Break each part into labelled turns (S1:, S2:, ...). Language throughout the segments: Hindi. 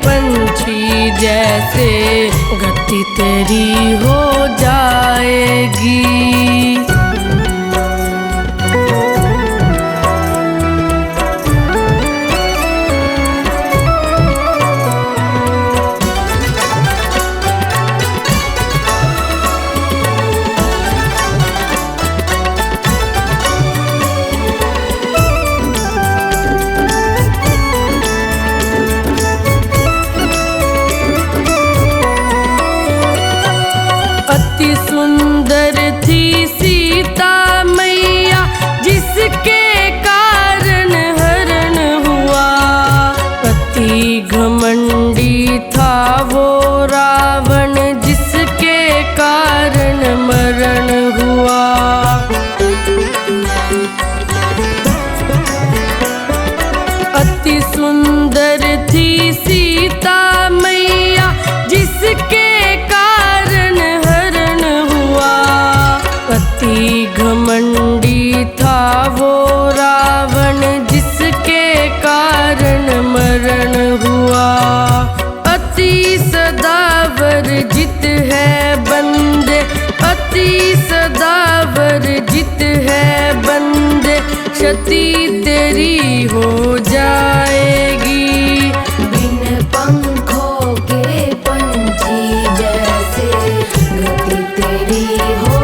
S1: पंछी जैसे गति तेरी हो जाएगी। अति सुंदर थी सीता मैया जिसके कारण हरण हुआ। अति घमंडी था वो रावण जिसके कारण मरण हुआ। अति सुंदर थी सीता मैया जिसके अति घमंडी था वो रावण जिसके कारण मरण हुआ। अति सदावर जित है बंदे, अति सदावर जित है बंदे, क्षति तेरी हो जाएगी।
S2: बिन पंखों के पंछी जैसे गति तेरी हो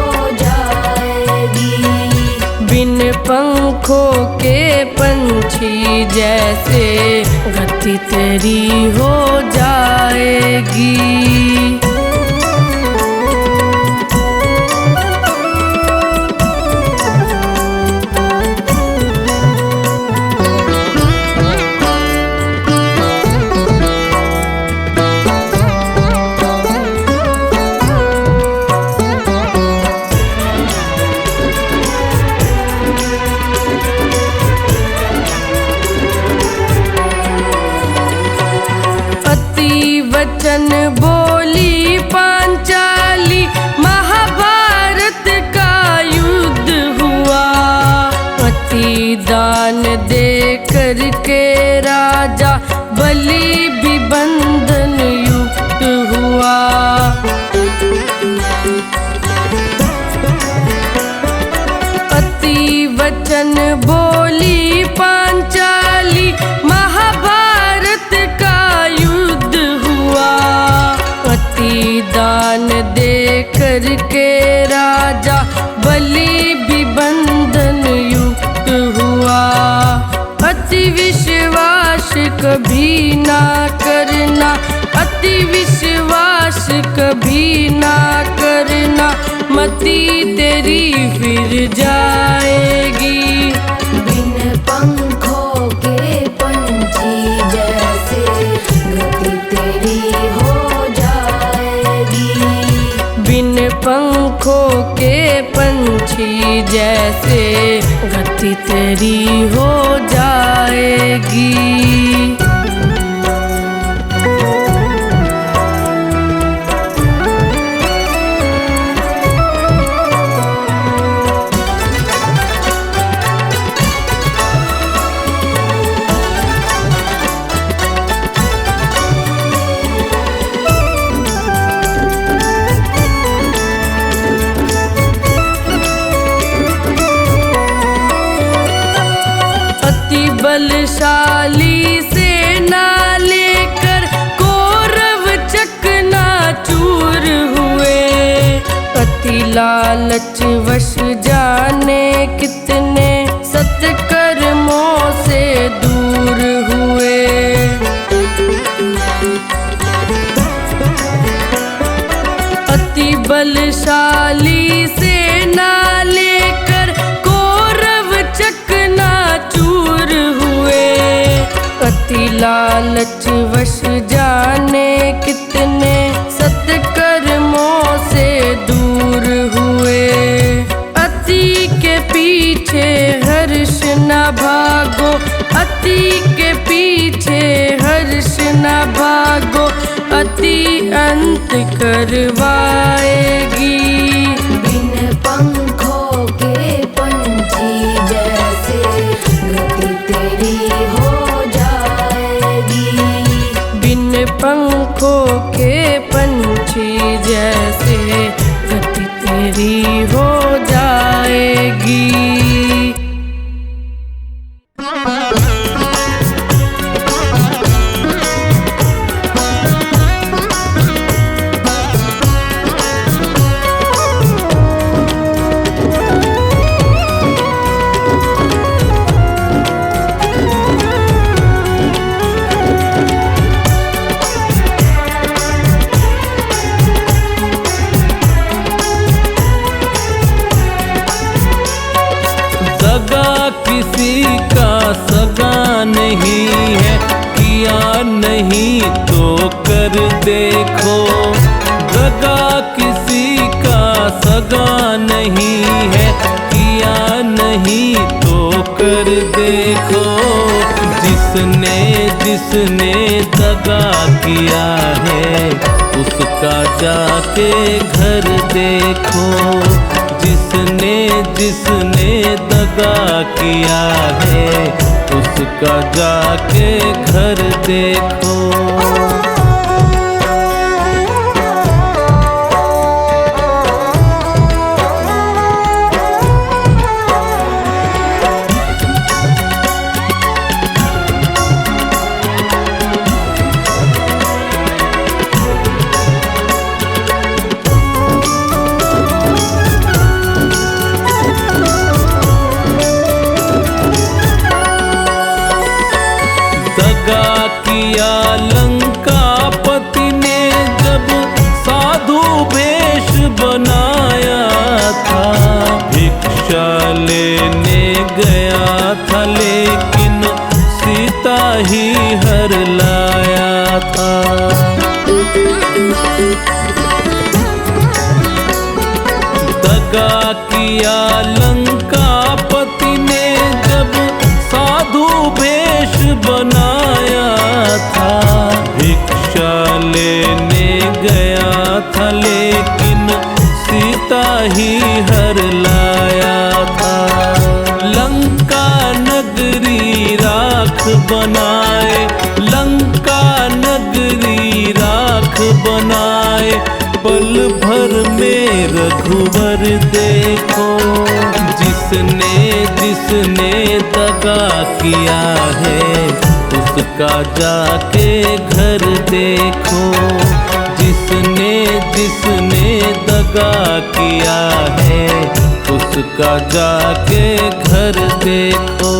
S1: बिन पंखों के पंछी जैसे गति तेरी हो जाएगी। वचन बोली पांचाली महाभारत का युद्ध हुआ। अति दान दे करके राजा बलि भी बंधन युक्त हुआ। अति वचन बोली पांचाली महाभारत का युद्ध हुआ। अति दान दे करके राजा बलि भी बंधन युक्त हुआ। अति विश्वास कभी ना करना, अति विश्वास कभी ना करना, मति तेरी फिर जाएगी।
S2: बिन पंखों के पंछी जैसे गति तेरी हो जाएगी।
S1: बिन पंखों के पंछी जैसे गति तेरी हो जाएगी। बलशाली सेना लेकर कौरव चकनाचूर हुए। अति लालच वश जाने कितने सत्कर्मों से दूर हुए। अति बलशाली सेना लेकर कौरव चकनाचूर हुए। अति लालच वश जाने कितने सत्कर्मों से दूर हुए। अति के पीछे हर्ष न भागो, अति के पीछे हर्ष न भागो, अति अंत करवाएगी।
S2: बिन पंखों के पंछी जैसे गति तेरी हो जाएगी।
S1: बिन
S3: नहीं तो कर देखो, दगा किसी का सगा नहीं है, किया नहीं तो कर देखो। जिसने जिसने दगा किया है उसका जाके घर देखो, जिसने जिसने दगा किया है उसका जाके घर देखो। दगा किया लंकापति ने जब साधु वेश बनाया था, भिक्षा लेने गया था लेकिन सीता ही हर लाया था। दगा किया लंकापति ने जब साधु वेश बनाया था, भिक्षा लेने गया था लेकिन सीता ही हर लाया था। लंका नगरी राख बनाए, लंका नगरी राख बनाए, पल भर में रघुवर देखो। जिसने जिसने दगा किया है उसका जाके घर देखो, जिसने जिसने दगा किया है उसका जाके घर देखो।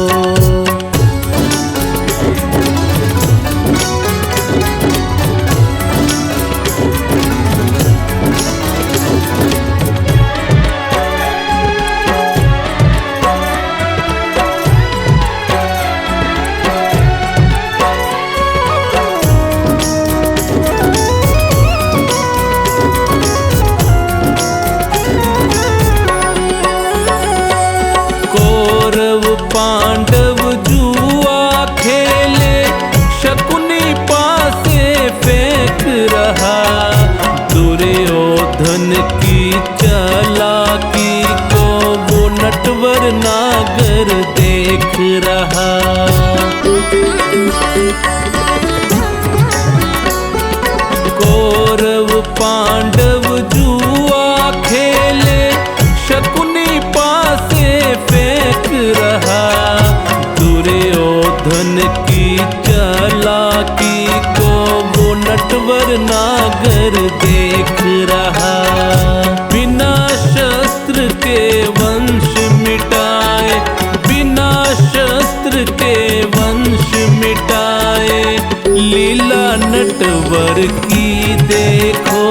S3: पांडव जुआ खेले, शकुनी पासे फेंक रहा, दुर्योधन की चालाकी को वो नटवर नागर देख रहा। कौरव पांडव जुआ खेले, शकुनी पासे फेंक रहा, दुर्योधन की चालाकी को वो नटवर नागर देख रहा। बिना शस्त्र के वंश मिटाए, बिना शस्त्र के वंश मिटाए, लीला नटवर की देखो।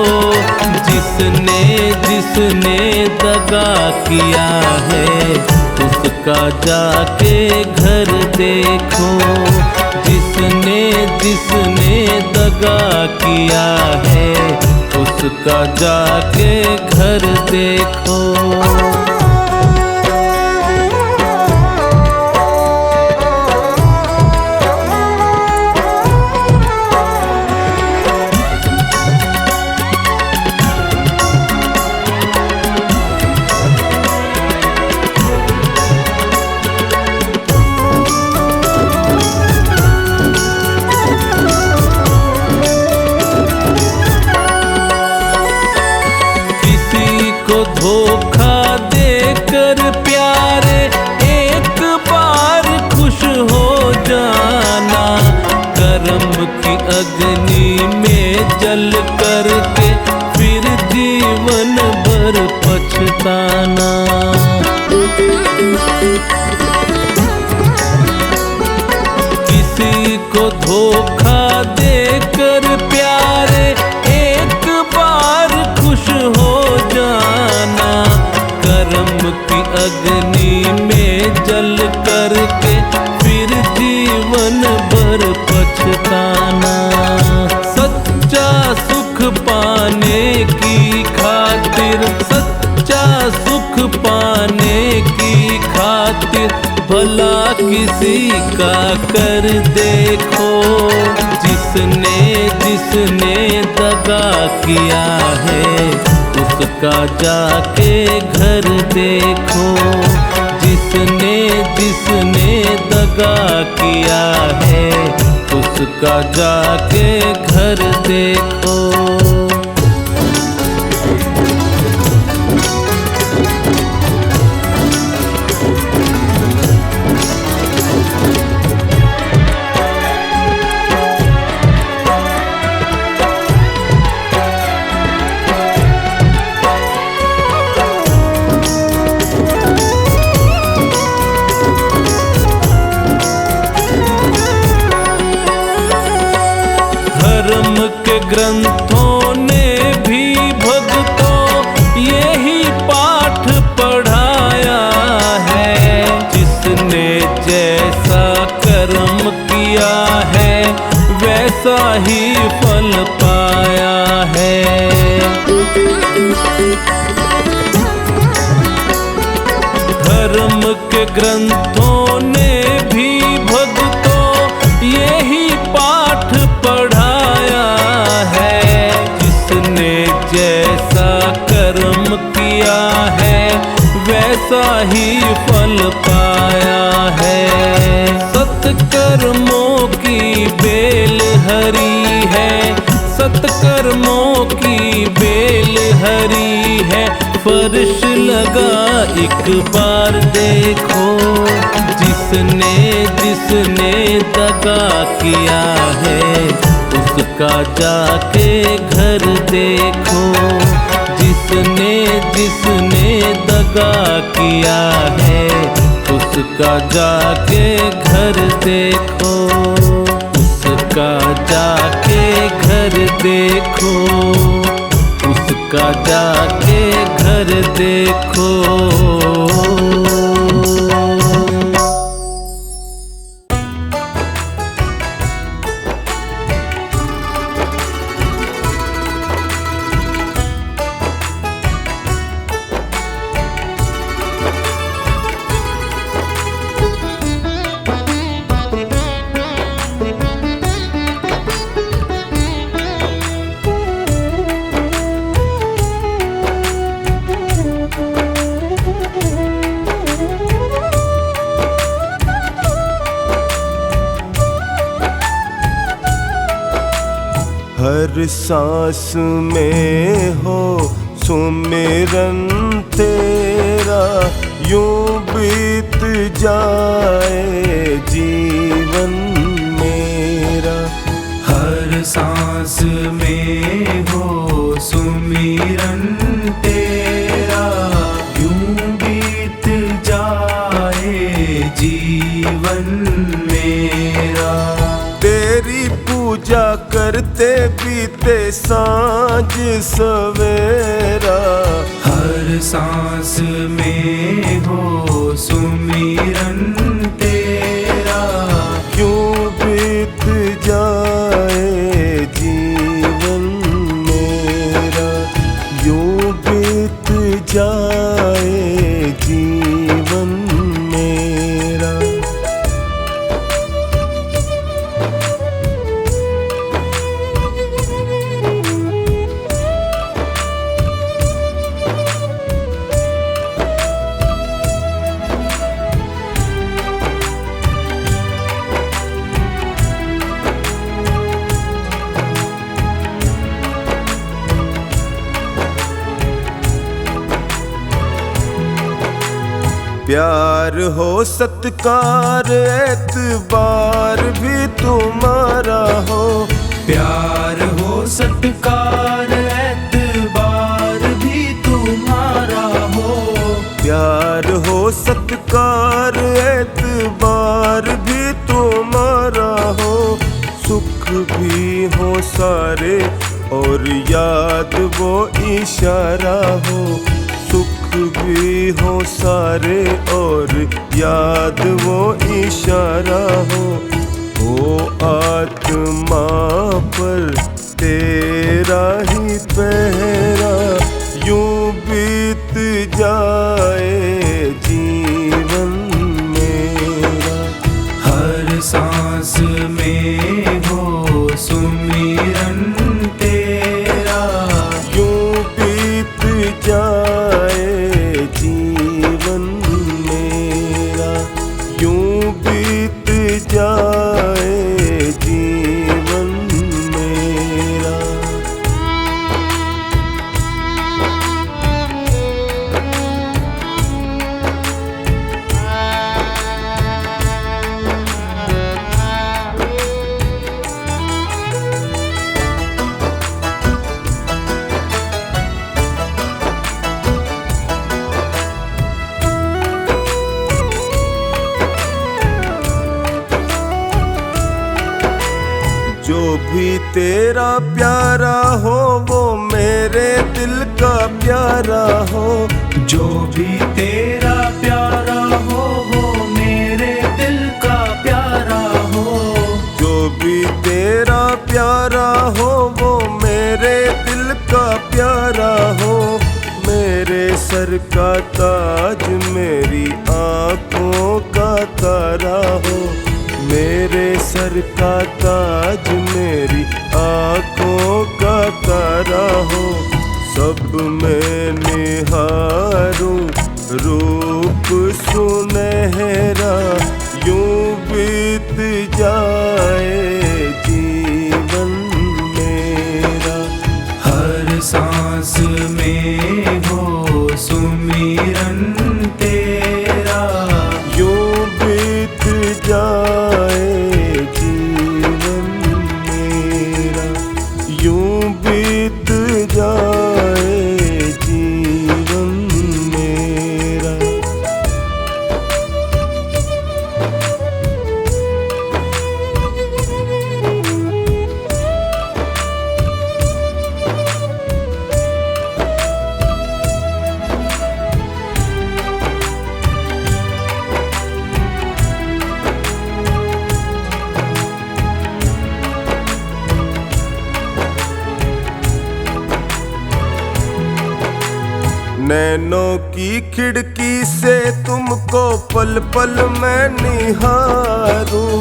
S3: जिसने जिसने दगा किया है उसका जाके घर देखो, जिसने जिसने दगा किया है उसका जाके घर देखो। धोखा देकर प्यारे एक बार खुश हो जाना, कर्म की अग्नि में जल करके फिर जीवन भर पछताना। किसी को धोखा देकर प्यारे एक बार खुश हो जाना, कर्म की अग्नि में जल करके फिर जीवन भर पछताना। भला किसी का कर देखो। जिसने जिसने दगा किया है उसका जाके घर देखो। जिसने जिसने दगा किया है उसका जाके घर देखो। धर्म के ग्रंथों ने भी भक्तों यही पाठ पढ़ाया है। जिसने जैसा कर्म किया है वैसा ही फल पाया है। धर्म के ग्रंथों ने भी भक्तों यही पाठ पढ़ाया है। जिसने जैसा कर्म किया है वैसा ही फल पाया है। सत्कर्मों की बेल हरी है, सत्कर्मों की बेल हरी है। फर्श लगा एक बार देखो। जिसने जिसने दगा किया है उसका जाके घर देखो। जिसने जिसने दगा किया है उसका जाके घर देखो। उसका जाके घर देखो। उसका जाके घर देखो।
S4: हर सांस में हो सुमिरन तेरा, यूं बीत जाए जीवन मेरा।
S5: हर सांस में हो सुमिरन तेरा, यूं बीत जाए जीवन मेरा।
S4: तेरी पूजा करते बीते सांझ सवेरा।
S5: हर सांस में हो सुमिरन तेरा,
S4: यूं बीत जाए जीवन मेरा। यूं बीत जाए जीवन मेरा। प्यार हो सत्कार एतबार भी तुम्हारा हो।
S5: प्यार हो सत्कार एतबार भी तुम्हारा हो।
S4: प्यार हो सत्कार एतबार भी तुम्हारा हो। सुख भी हो सारे और याद वो इशारा हो। सुख भी हो सारे और याद वो इशारा हो आत्मा पर तेरा ही पहरा। यूं बीत जाए जीवन में। भी तेरा प्यारा हो वो मेरे दिल का प्यारा हो।
S5: जो भी तेरा प्यारा हो वो मेरे दिल का प्यारा हो।
S4: जो भी तेरा प्यारा हो वो मेरे दिल का प्यारा हो। मेरे सर का ताज मेरी आँखों का तारा हो। मेरे सर का ताज मेरी आँखों का तारा हो। सब में निहारूं रूप सुनहरा यूं बीत जाए जीवन मेरा।
S5: हर सांस में हो सुमिरन तेरा।
S4: यूं बीत जाए जीवन मेरा। यूं बीत जाए जीवन मेरा। नैनों की खिड़की से तुमको पल पल मैं निहारूं।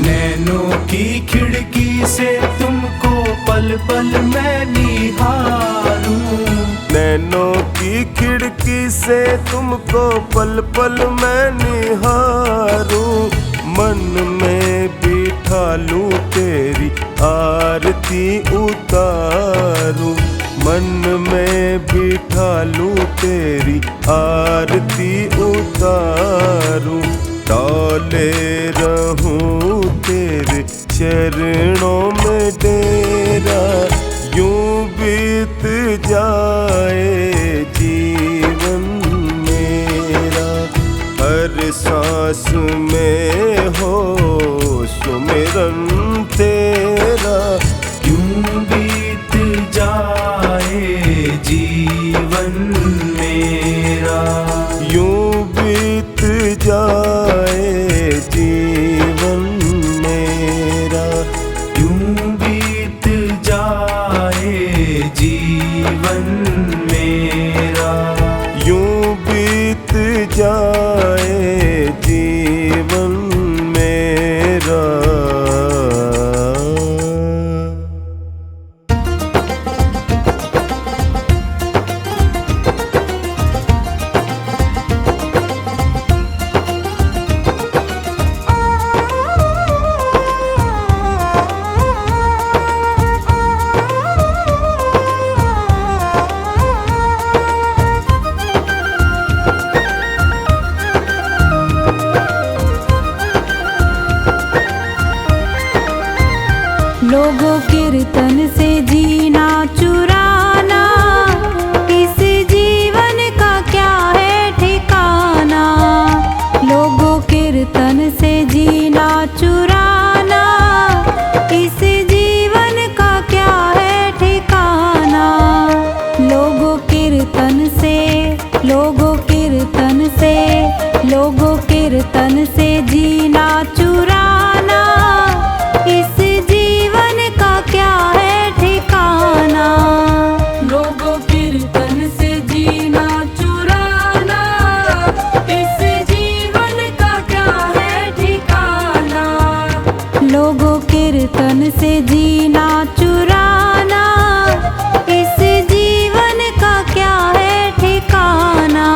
S5: नैनों की खिड़की से तुमको पल पल मैं निहारूं।
S4: नैनों की खिड़की से तुमको पल पल मैं निहारूं। मन में बिठा लूं तेरी आरती उतारूं। मन में बिठा लूं तेरी आरती उतारूं। डोले रहूं तेरे चरणों में डेरा। यूं बीत जाए जीवन मेरा। हर सांस में हो सुमिरन तेरा।
S5: यूं बीत जाए जीवन मेरा।
S4: यूं बीत जाए जीवन मेरा।
S5: यूं बीत जाए जीवन मेरा।
S4: यूं बीत जाए जीवन मेरा।
S2: लोगों कीर्तन से जीना चुराना, इस जीवन का क्या है ठिकाना। लोगों कीर्तन से जीना चुराना, इस जीवन का क्या है ठिकाना। लोगों कीर्तन से, लोगों कीर्तन से, लोगों कीर्तन से जीना चुराना, इस जीवन का क्या है ठिकाना।
S1: लोगों कीर्तन से जीना चुराना, इस जीवन का क्या है ठिकाना।
S2: लोगों कीर्तन से जीना चुराना, इस जीवन का क्या है ठिकाना।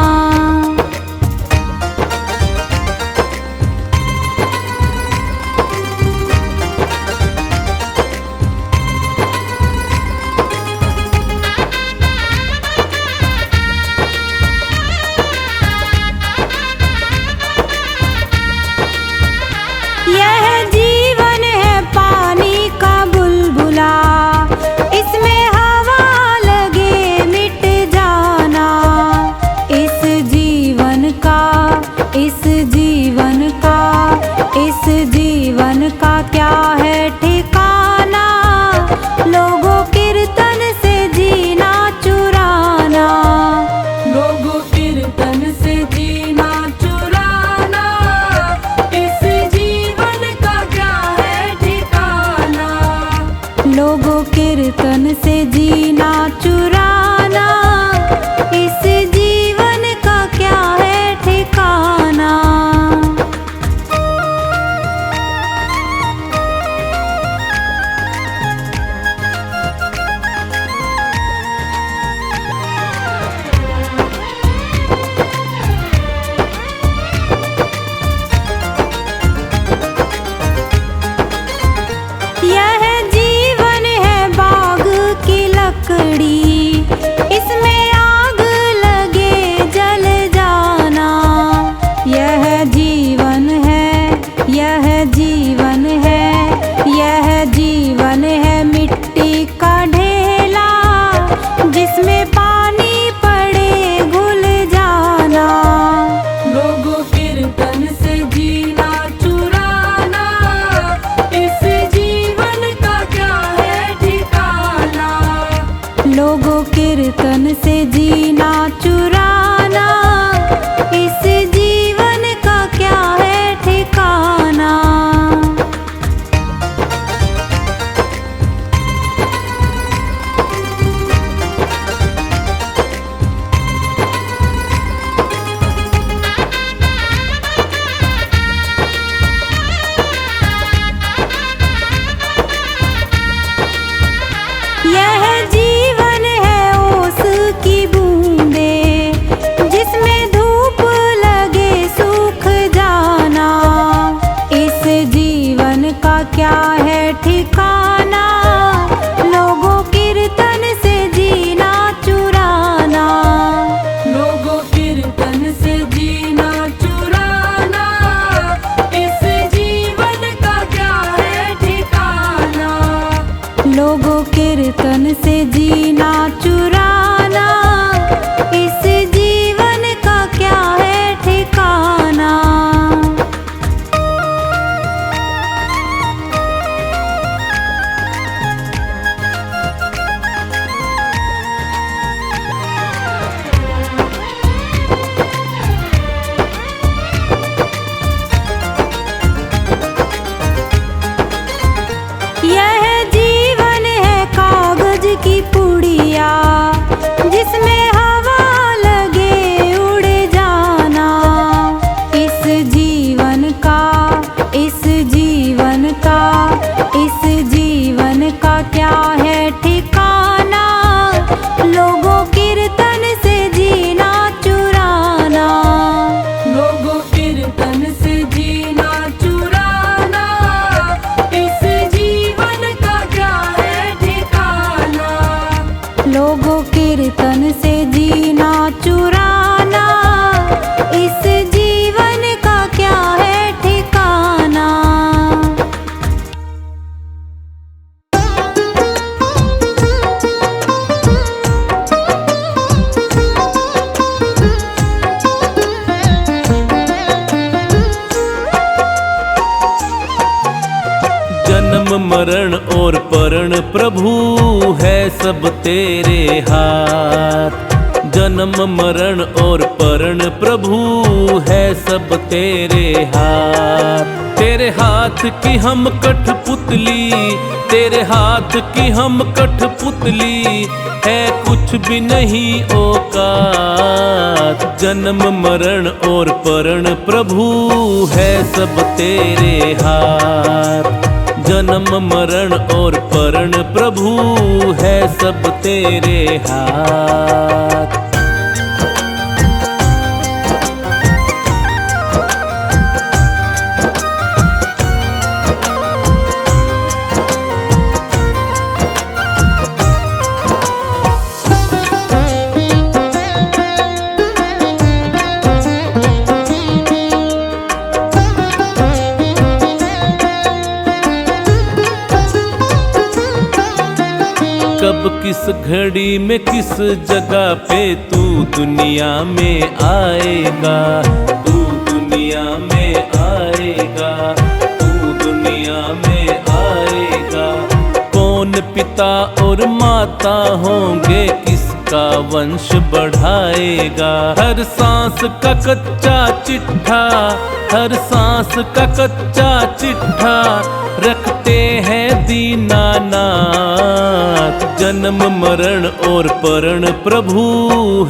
S2: जीना चुराना, इस जीवन का क्या है ठिकाना। यह जीवन है ओस की बूंदे, जिसमें धूप लगे सूख जाना, इस जीवन का क्या है ठिकाना। लोगों कीर्तन से जीना चुराना,
S1: लोगों कीर्तन से जीना चुराना, इस जीवन का क्या है ठिकाना।
S2: लोगों कीर्तन से जीना चुराना, इस जीवन का क्या है ठिकाना। यह जीवन है कागज की पुड़िया, जिसमें हवा लगे उड़ जाना, इस जीवन का, इस जीवन का, इस जीवन का क्या है ठिकाना। लोगों कीर्तन से जीना चुराना,
S1: लोगों कीर्तन से जीना चुराना, इस जीवन का क्या है ठिकाना।
S2: लोगों कीर्तन से जीना चुराना, इस जीवन का क्या है ठिकाना।
S3: जन्म मरण और परण प्रभु है सब तेरे हाथ। जन्म मरण और परण प्रभु है सब तेरे हाथ। तेरे हाथ की हम कठपुतली, तेरे हाथ की हम कठपुतली, है कुछ भी नहीं औकात। जन्म मरण और परण प्रभु है सब तेरे हाथ। जन्म मरण और परण प्रभु है सब तेरे हाथ। कब किस घड़ी में किस जगह पे तू दुनिया में आएगा, तू दुनिया में आएगा, तू दुनिया में आएगा। कौन पिता और माता होंगे, किसका वंश बढ़ाएगा। हर सांस का कच्चा चिट्ठा, हर सांस का कच्चा चिट्ठा रखते हैं दीनानाथ। जन्म मरण और परण प्रभु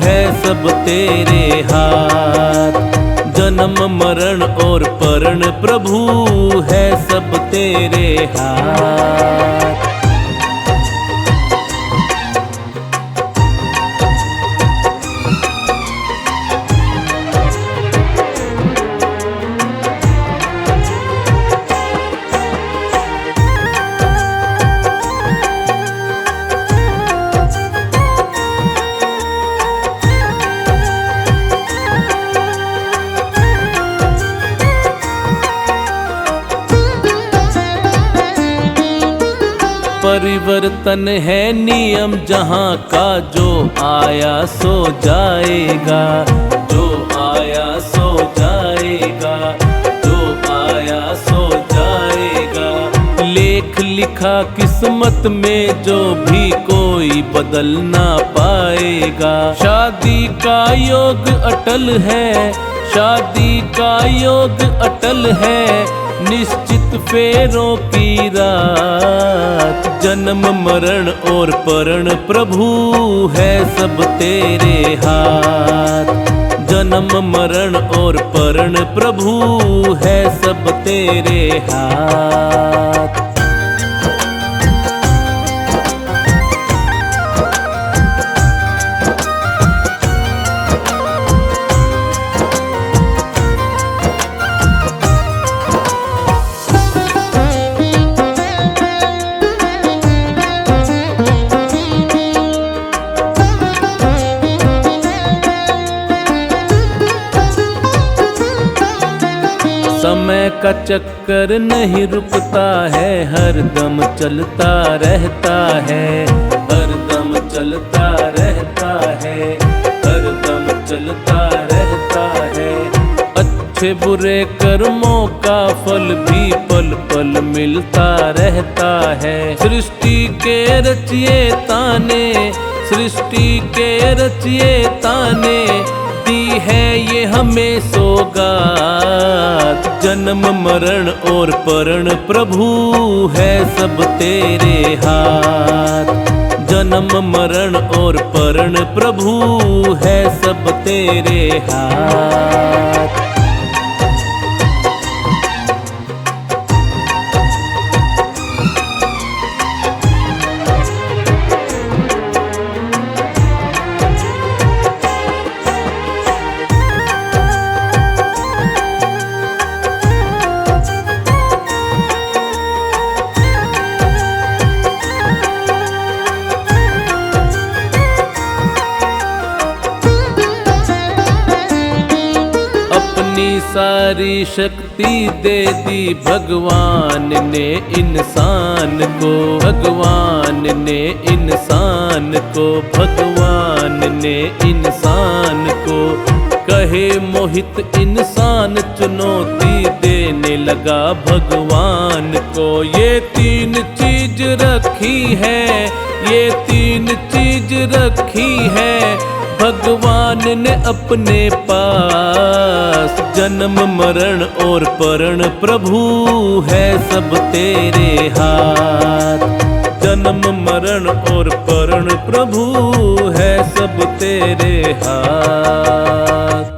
S3: है सब तेरे हाथ। जन्म मरण और परण प्रभु है सब तेरे हाथ। परिवर्तन है नियम जहाँ का, जो आया सो जाएगा, जो आया सो जाएगा, जो आया सो जाएगा। लेख लिखा किस्मत में जो भी कोई बदल ना पाएगा। शादी का योग अटल है, शादी का योग अटल है, निश्चित फेरों की रात। जन्म मरण और परण प्रभु है सब तेरे हाथ। जन्म मरण और परण प्रभु है सब तेरे हाथ। समय का चक्कर नहीं रुकता है, हर दम चलता रहता है, हर दम चलता रहता है, हर दम चलता रहता है। अच्छे बुरे कर्मों का फल भी पल पल मिलता रहता है। सृष्टि के रचयिता ने, सृष्टि के रचयिता ने दी है ये हमें सौगात। जन्म मरण और परण प्रभु है सब तेरे हाथ। जन्म मरण और परण प्रभु है सब तेरे हाथ। सारी शक्ति दे दी भगवान ने इंसान को, भगवान ने इंसान को, भगवान ने इंसान को। कहे मोहित इंसान चुनौती देने लगा भगवान को। ये तीन चीज रखी है, ये तीन चीज रखी है भगवान ने अपने पास। जन्म मरण और परण प्रभु है सब तेरे हाथ। जन्म मरण और परण प्रभु है सब तेरे हाथ।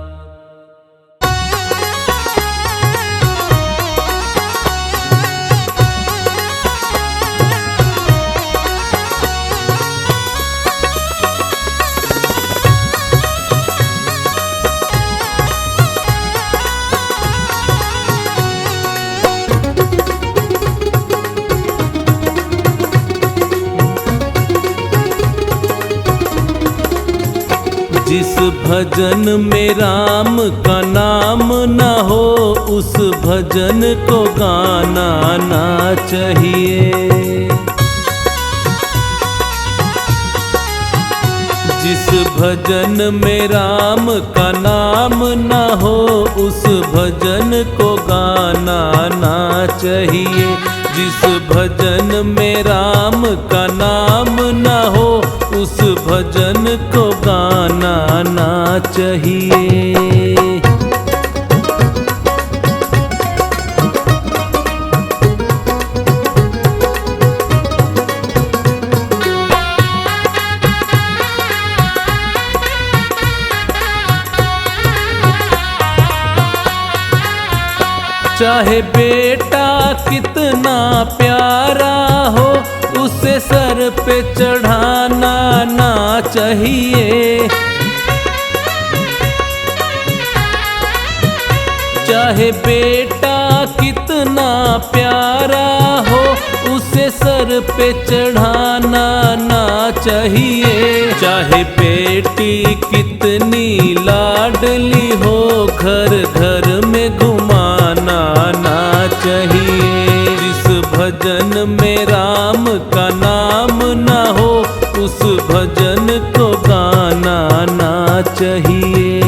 S3: जिस भजन में राम का नाम न हो उस भजन को गाना ना चाहिए। जिस भजन में राम का नाम न हो उस भजन को गाना ना चाहिए। जिस भजन में राम का नाम न हो उस भजन को गाना ना चाहिए। चाहे बेटा कितना प्यारा हो उसे सर पे चढ़ाना ना चाहिए। चाहे बेटा कितना प्यारा हो उसे सर पे चढ़ाना ना चाहिए। चाहे बेटी कितनी लाडली हो घर घर में घुमाना ना चाहिए। जिस भजन में राम का नाम न हो उस भजन को गाना ना चाहिए।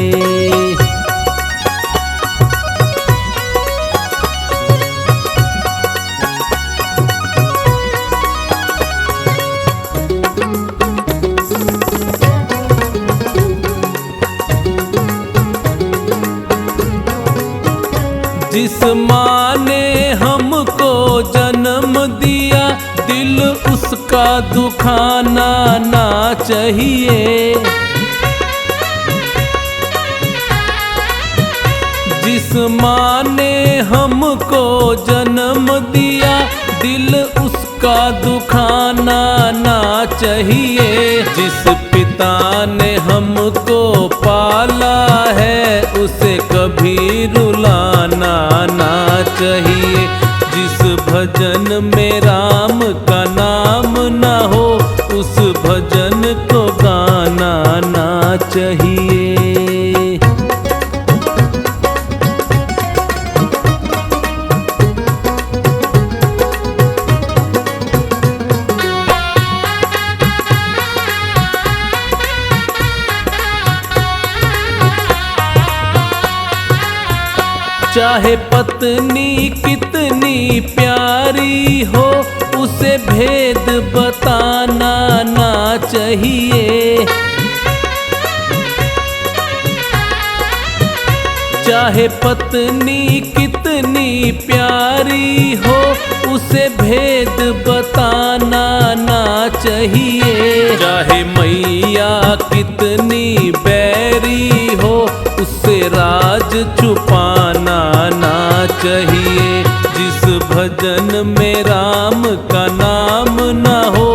S3: माँ ने हमको जन्म दिया, दिल उसका दुखाना ना चाहिए। जिस माँ ने हमको जन्म दिया, दिल उसका दुखाना ना चाहिए। जिस पिता ने हमको पाला है, उसे कभी रुलाना ना चाहिए। जिस भजन में राम का नाम ना हो, उस भजन को गाना ना चाहिए। चाहे पत्नी कितनी प्यारी हो, उसे भेद बताना ना चाहिए। चाहे पत्नी कितनी प्यारी हो, उसे भेद बताना ना चाहिए। चाहे मैया कितनी बैरी हो, उससे राज छुपाना ना चाहिए। जिस भजन में राम का नाम ना हो,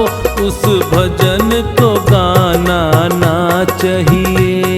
S3: उस भजन को गाना ना चाहिए।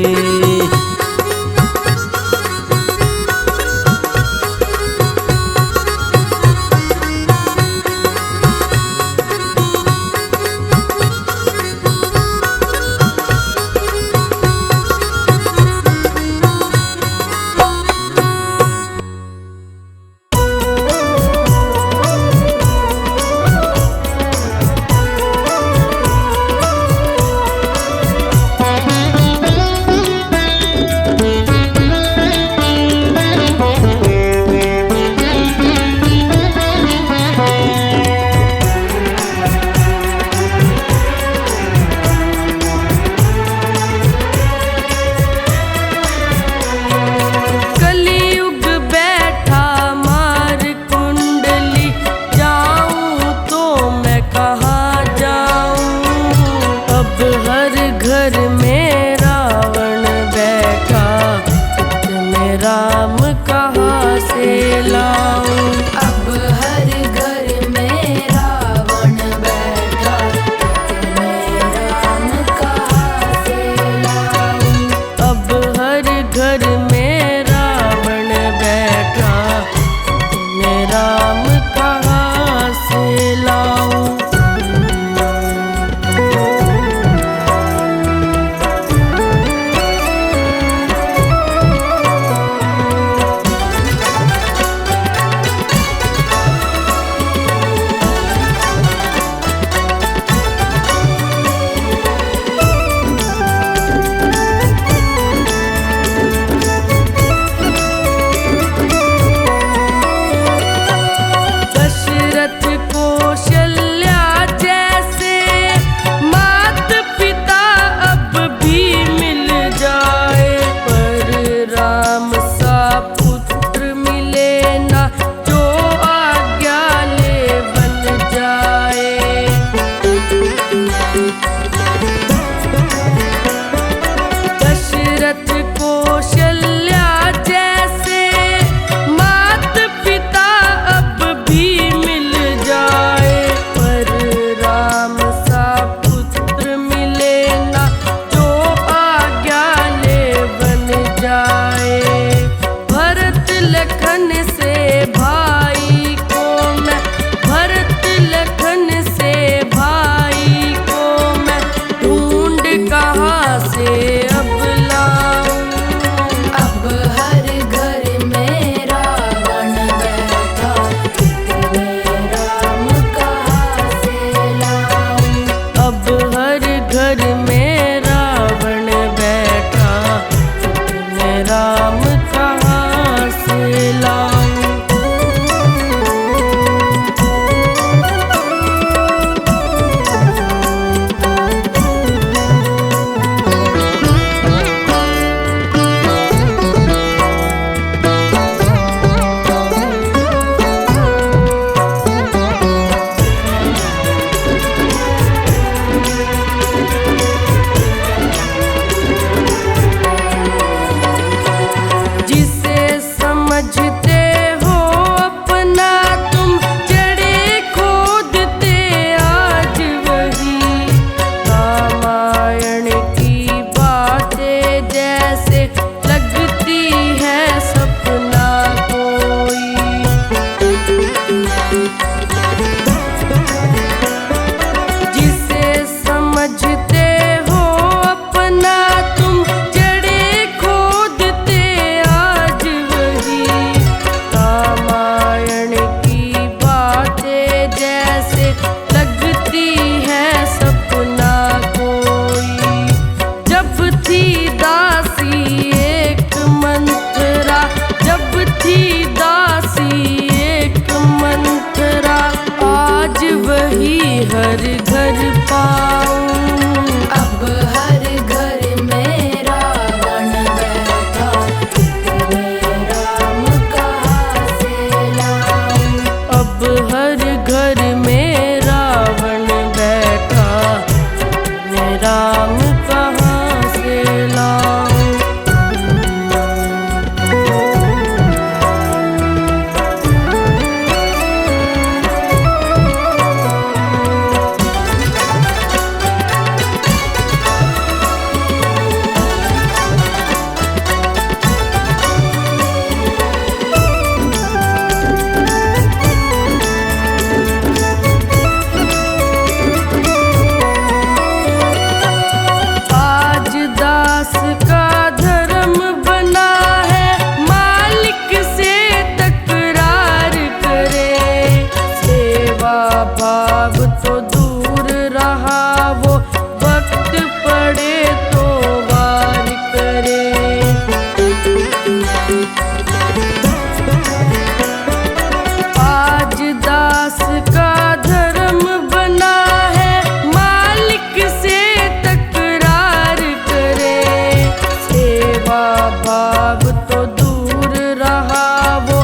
S1: सेवा भाव तो दूर रहा, वो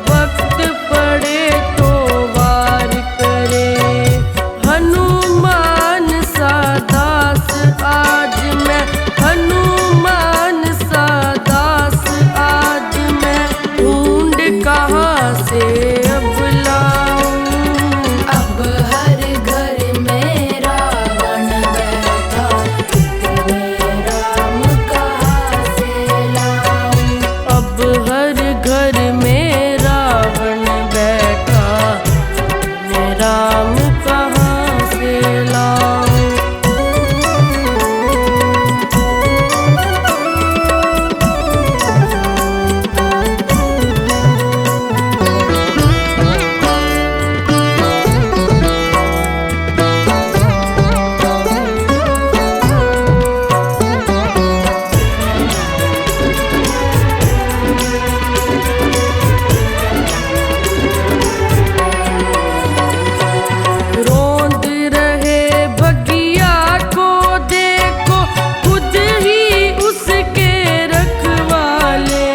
S1: वक्त पड़े तो वार करे। हनुमान सा दास आज मैं, हनुमान सा दास आज मैं, ढूंढ कहाँ से अब लाऊं।
S2: अब हर घर में रावण बैठा, इतने राम कहाँ से लाऊं।
S1: अब हर घर में रावण बैठा, मैं राम कहाँ से लाऊं। रोंद रहे भगिया को देखो, खुद ही उसके रखवाले।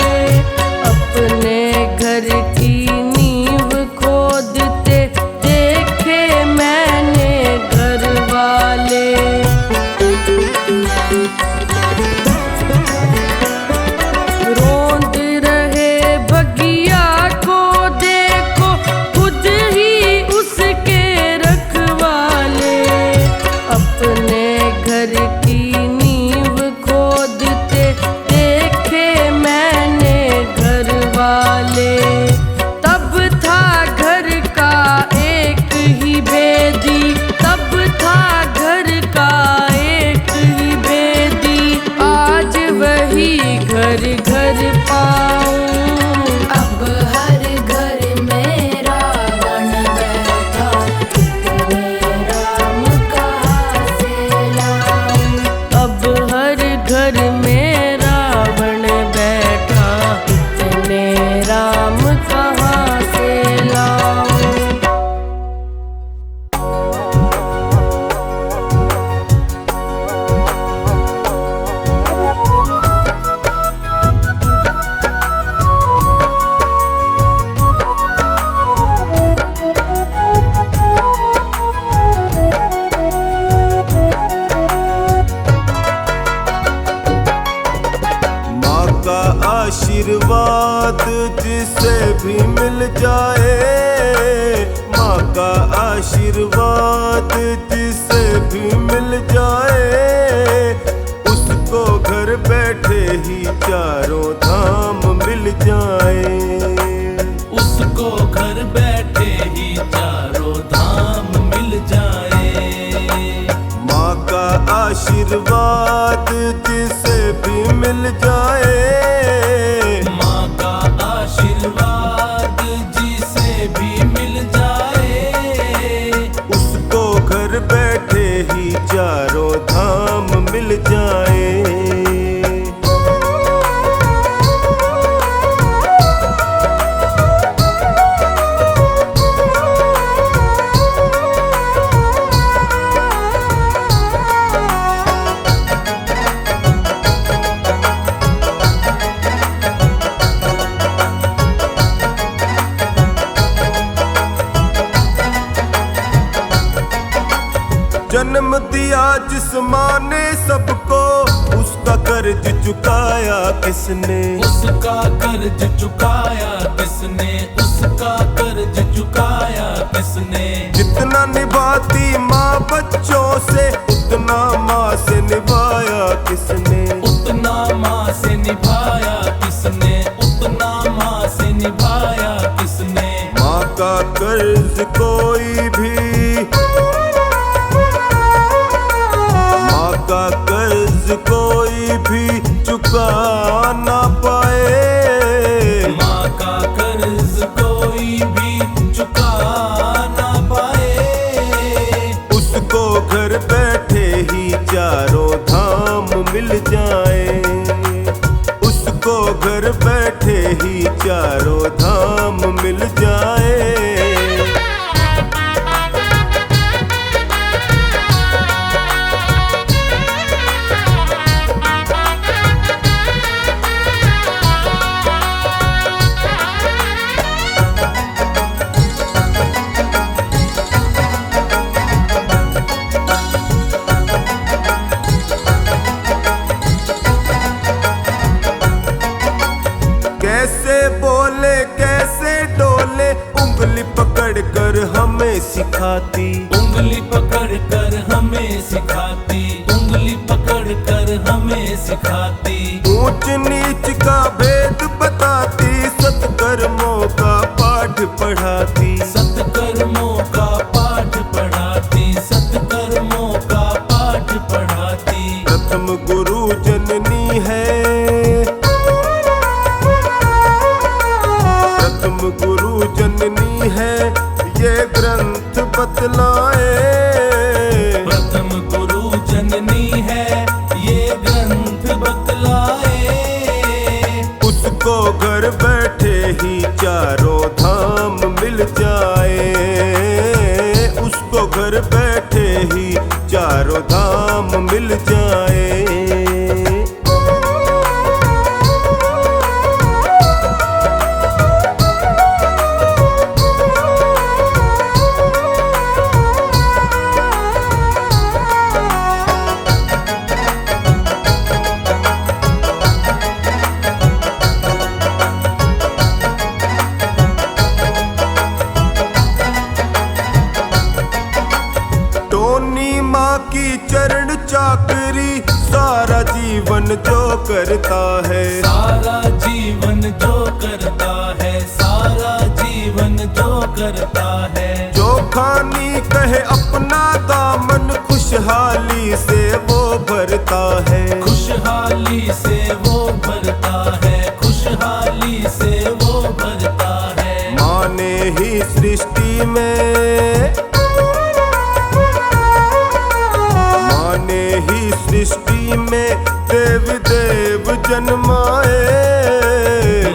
S1: अपने घर की नींव खोदते देखे मैंने घर वाले। रोंद रहे भगिया को देखो, खुद ही उसके रखवाले। अपने घर की नींव खोदते देखे मैंने घर वाले। तब था घर का एक ही भेदी, तब था घर का एक ही भेदी, आज वही घर घर पाऊं।
S2: अब हर घर में रावण बैठा, इतने राम कहाँ से लाऊं।
S1: अब हर घर में रावण बैठा, इतने राम कहाँ से लाऊं।
S4: माँ का आशीर्वाद जिसे भी मिल जाए, माँ का आशीर्वाद जिसे भी मिल जाए, उसको घर बैठे ही चारों धाम मिल जाए।
S3: उसको घर बैठे ही चारों धाम मिल जाए।
S4: माँ का आशीर्वाद जिसे भी मिल जाए,
S3: माँ का आशीर्वाद जिसे भी मिल जाए,
S4: उसको घर बैठे ही चारों धाम मिल जाए। जन्म दिया जिस माँ ने सबको, उसका कर्ज चुकाया किसने।
S3: उसका कर्ज चुकाया किसने, उसका कर्ज चुकाया किसने।
S4: जितना निभाती माँ बच्चों से, उतना माँ से निभाया किसने।
S3: उतना माँ से निभाया किसने, उतना माँ से निभाया किसने।
S4: माँ का कर्ज कोई भी, माँ का कर्ज कोई भी चुका ना पाए।
S3: माँ का कर्ज कोई भी चुका ना पाए।
S4: उसको घर बैठे ही चारों धाम मिल जाए, उसको घर बैठे ही चारों धाम मिल जाए। हमें सिखाती,
S3: उंगली पकड़ कर हमें सिखाती, उंगली पकड़ कर हमें सिखाती।
S4: ऊंच नीच का भेद बताती, सत्कर्मों का पाठ पढ़ाती,
S3: सत्कर्मों का पाठ पढ़ाती, सत्कर्मों का पाठ पढ़ाती।
S4: प्रथम गुरु जननी है, प्रथम गुरु जननी है, ये ग्रंथ बतलाए।
S3: प्रथम गुरु जननी है, ये ग्रंथ बतलाए।
S4: उसको घर बैठे ही चारों धाम मिल जाए, उसको घर बैठे ही चारों धाम मिल जाए। टोनी माँ की चरण चाकरी, सारा जीवन जो करता है,
S3: सारा जीवन जो करता है, सारा जीवन जो करता है।
S4: जो खानी कहे अपना दामन, खुशहाली से वो भरता है,
S3: खुशहाली से वो भरता है, खुशहाली से वो भरता है।
S4: माँ ने ही सृष्टि में, माँ ने ही सृष्टि में देव देव जन्माए।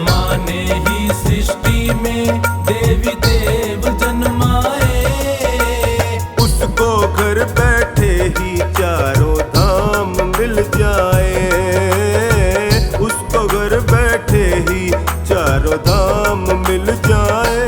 S3: माँ ने ही सृष्टि में देवी देव जन्माए।
S4: उसको घर बैठे ही चारों धाम मिल जाए, उसको घर बैठे ही चारों धाम मिल जाए।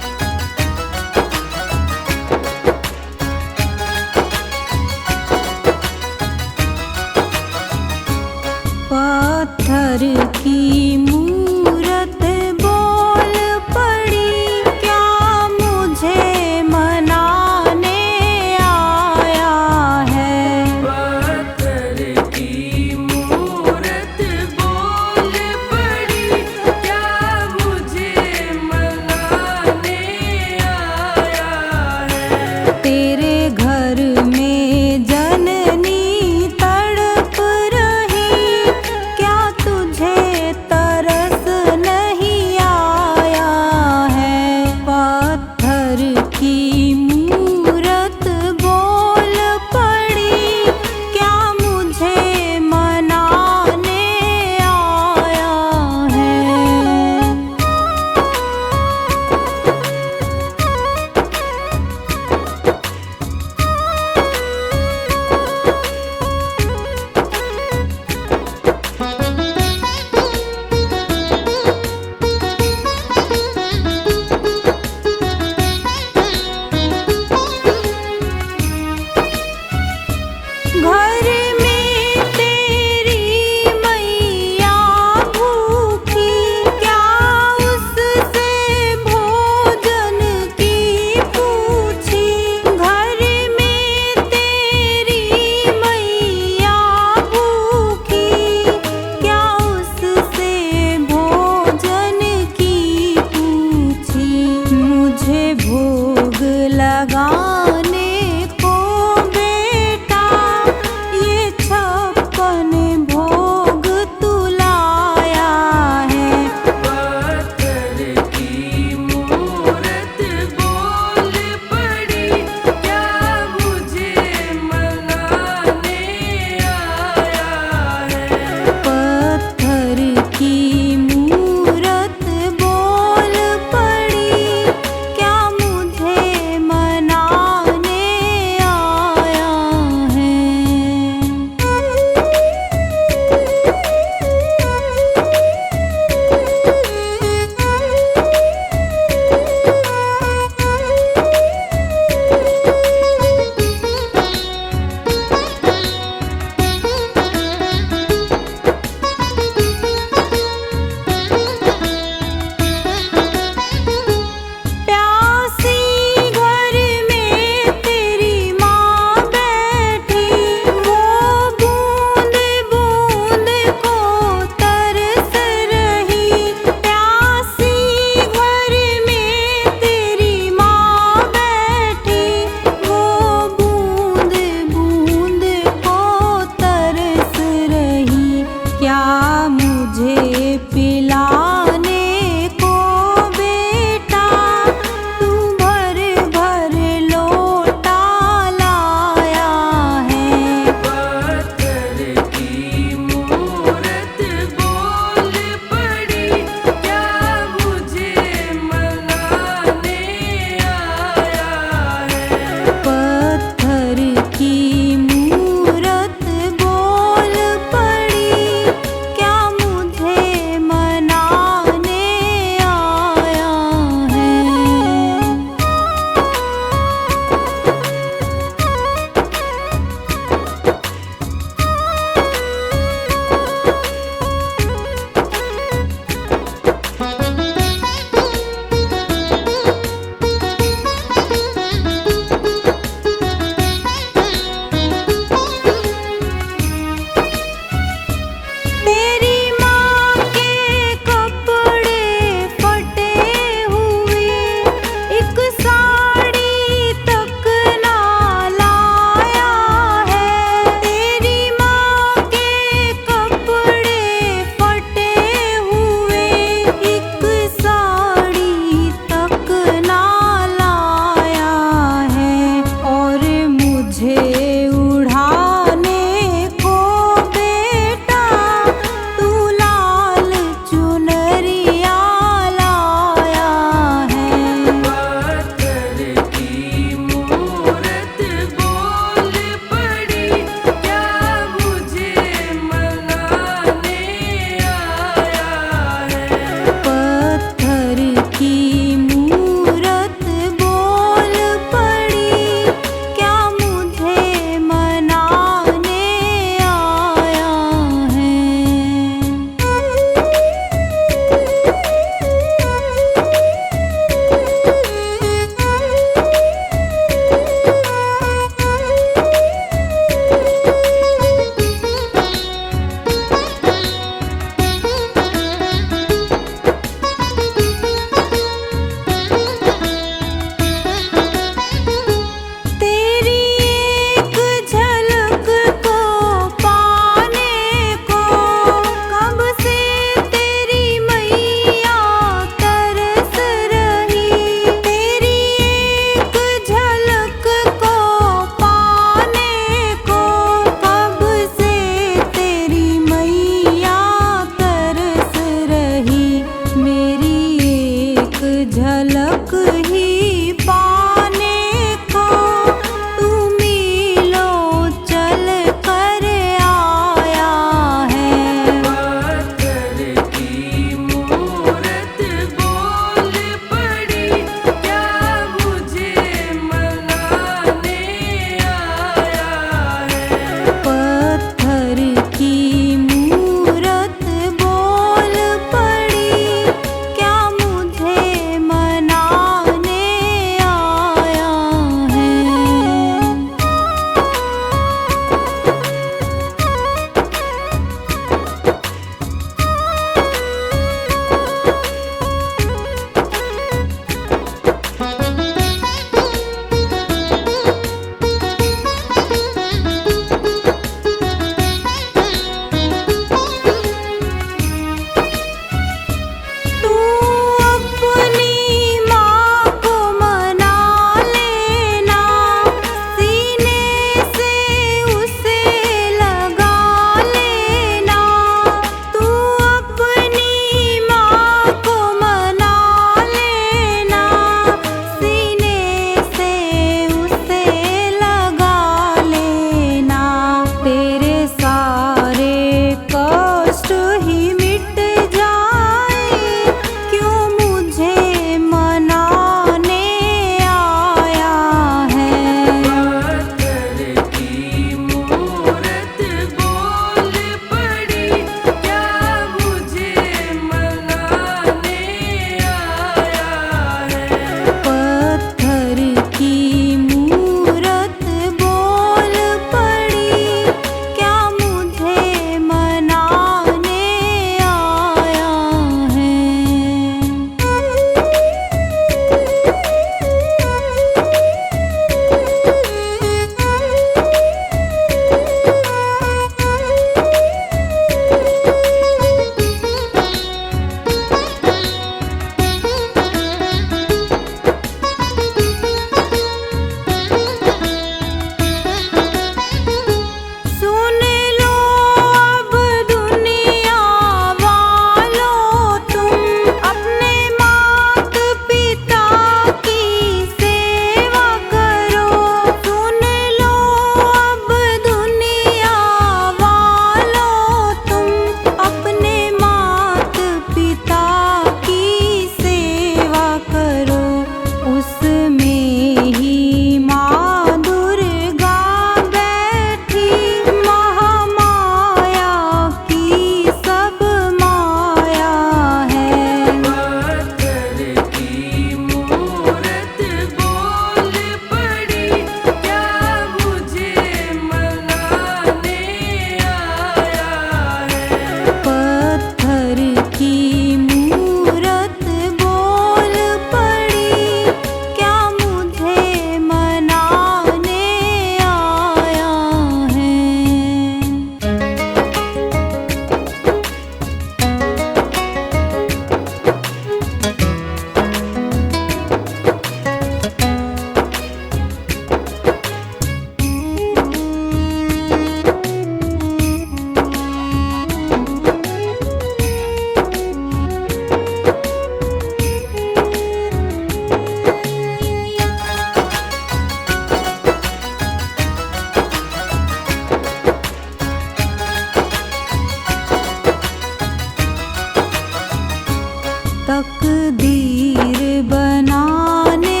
S2: तकदीर बनाने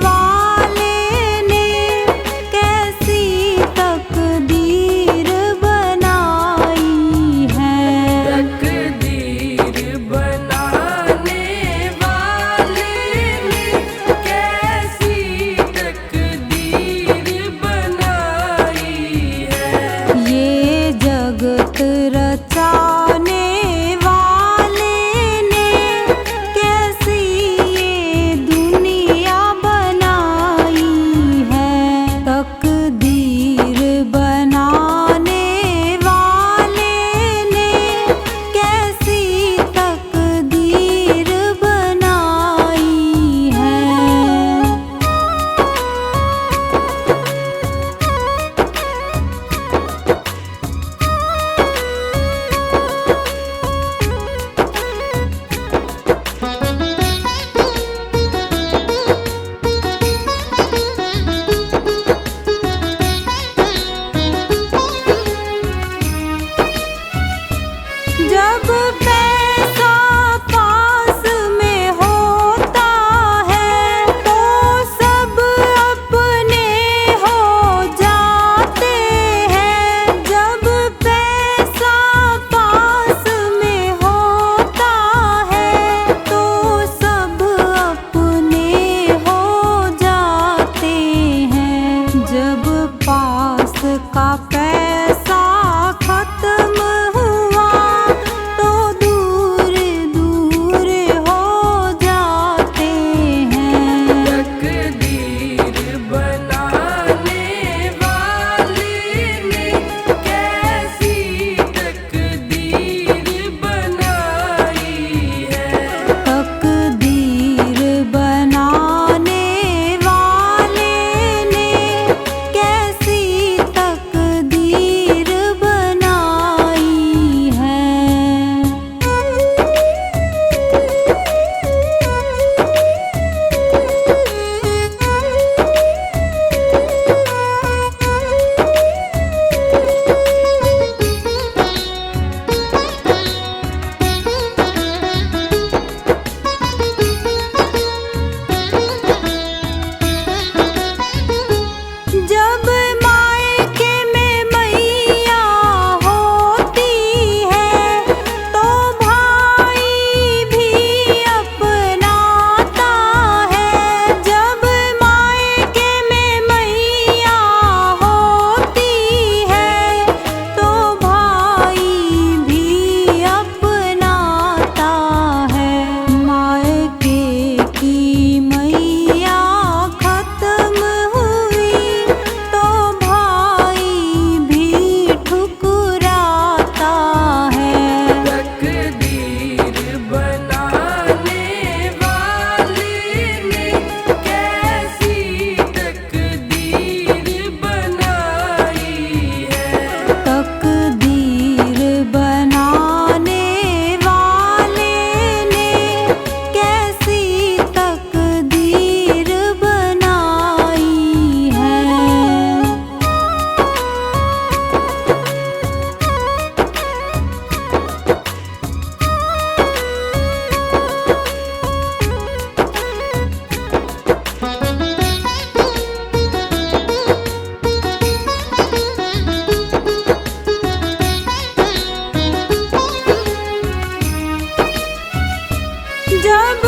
S2: वाले ने कैसी तकदीर बनाई है।
S1: तकदीर बनाने वाले ने कैसी तकदीर बनाई है।
S2: ये जगत रचाने वाले ने कैसी ये दुनिया बनाई है। तकदीर बनाने वाले ने कैसी तकदीर बनाई है। जब पैसा पास में होता है तो सब अपने हो जाते हैं। जब पैसा पास में होता है तो सब अपने हो जाते हैं। जब पास का पैसा खत्म हुआ तो दूर दूर हो जाते हैं।
S1: तकदीर बनाने वाले ने कैसी तकदीर बनाई है।
S2: तकदीर बनाने वाले ने कैसी तकदीर बनाई है। जब मायके में मैया होती है तो भाई भी अपनाता है। जब मायके में मैया होती है तो भाई भी अपनाता है। मायके की मैया खत्म हुई तो भाई भी ठुकराता है।
S1: तकदीर बनाने वाले ने कैसी तकदीर बनाई है।
S2: तकदीर बनाने वाले ने कैसी तकदीर बनाई है। जब